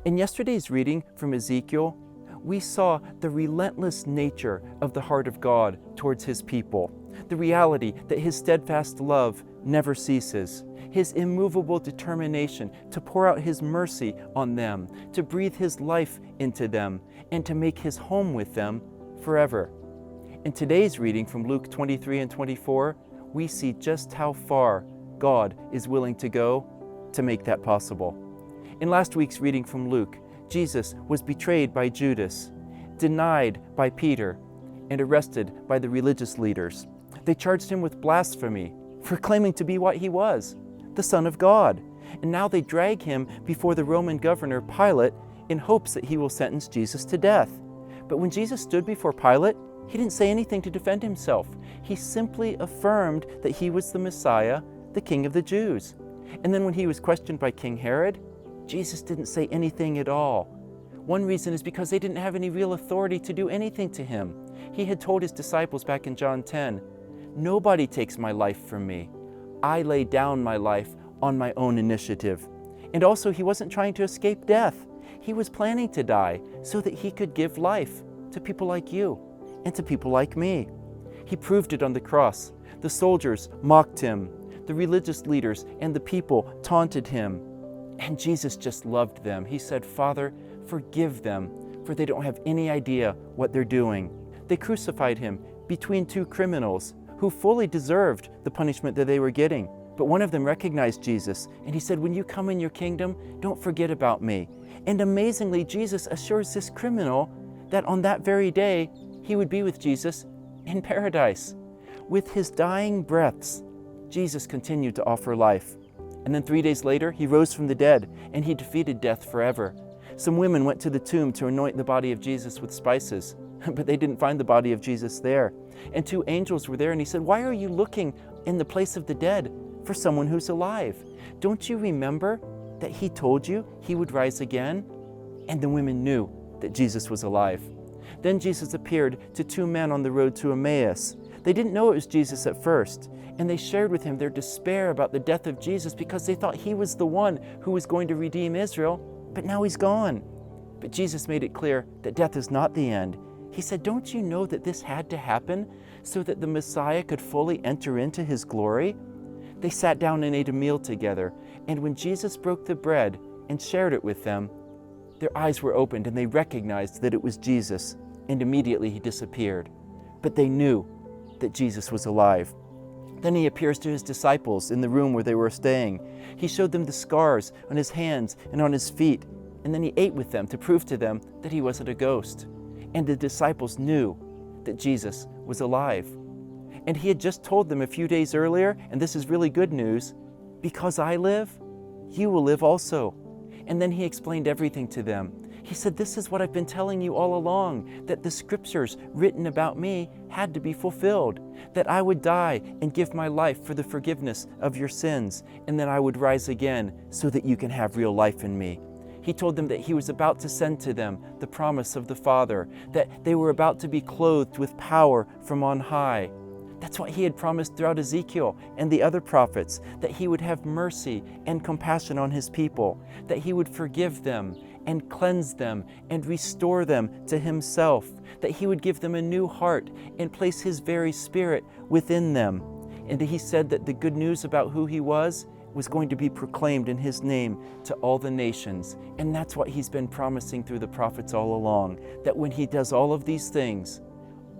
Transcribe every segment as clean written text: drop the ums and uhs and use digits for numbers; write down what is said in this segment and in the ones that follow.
In yesterday's reading from Ezekiel, we saw the relentless nature of the heart of God towards His people, the reality that His steadfast love never ceases, His immovable determination to pour out His mercy on them, to breathe His life into them, and to make His home with them forever. In today's reading from Luke 23 and 24, we see just how far God is willing to go to make that possible. In last week's reading from Luke, Jesus was betrayed by Judas, denied by Peter, and arrested by the religious leaders. They charged Him with blasphemy for claiming to be what He was, the Son of God. And now they drag Him before the Roman governor Pilate in hopes that he will sentence Jesus to death. But when Jesus stood before Pilate, He didn't say anything to defend Himself. He simply affirmed that He was the Messiah, the King of the Jews. And then when He was questioned by King Herod, Jesus didn't say anything at all. One reason is because they didn't have any real authority to do anything to Him. He had told His disciples back in John 10, "Nobody takes my life from me. I lay down my life on my own initiative." And also, He wasn't trying to escape death. He was planning to die so that He could give life to people like you and to people like me. He proved it on the cross. The soldiers mocked Him. The religious leaders and the people taunted Him. And Jesus just loved them. He said, "Father, forgive them, for they don't have any idea what they're doing." They crucified Him between two criminals who fully deserved the punishment that they were getting. But one of them recognized Jesus, and he said, "When you come in your kingdom, don't forget about me." And amazingly, Jesus assures this criminal that on that very day, he would be with Jesus in paradise. With His dying breaths, Jesus continued to offer life. And then 3 days later, He rose from the dead, and He defeated death forever. Some women went to the tomb to anoint the body of Jesus with spices, but they didn't find the body of Jesus there. And 2 angels were there, and He said, "Why are you looking in the place of the dead for someone who's alive? Don't you remember that He told you He would rise again?" And the women knew that Jesus was alive. Then Jesus appeared to 2 men on the road to Emmaus. They didn't know it was Jesus at first, and they shared with Him their despair about the death of Jesus because they thought He was the one who was going to redeem Israel, but now He's gone. But Jesus made it clear that death is not the end. He said, "Don't you know that this had to happen so that the Messiah could fully enter into His glory?" They sat down and ate a meal together, and when Jesus broke the bread and shared it with them, their eyes were opened and they recognized that it was Jesus, and immediately He disappeared. But they knew that Jesus was alive. Then He appears to His disciples in the room where they were staying. He showed them the scars on His hands and on His feet, and then He ate with them to prove to them that He wasn't a ghost. And the disciples knew that Jesus was alive. And He had just told them a few days earlier, and this is really good news, "Because I live, you will live also." And then He explained everything to them. He said, "This is what I've been telling you all along, that the scriptures written about me had to be fulfilled, that I would die and give my life for the forgiveness of your sins, and that I would rise again so that you can have real life in me." He told them that He was about to send to them the promise of the Father, that they were about to be clothed with power from on high. That's what He had promised throughout Ezekiel and the other prophets, that He would have mercy and compassion on His people, that He would forgive them and cleanse them and restore them to Himself, that He would give them a new heart and place His very Spirit within them. And He said that the good news about who He was going to be proclaimed in His name to all the nations. And that's what He's been promising through the prophets all along, that when He does all of these things,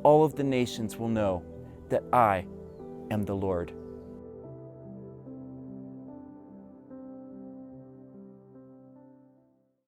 all of the nations will know that I am the Lord.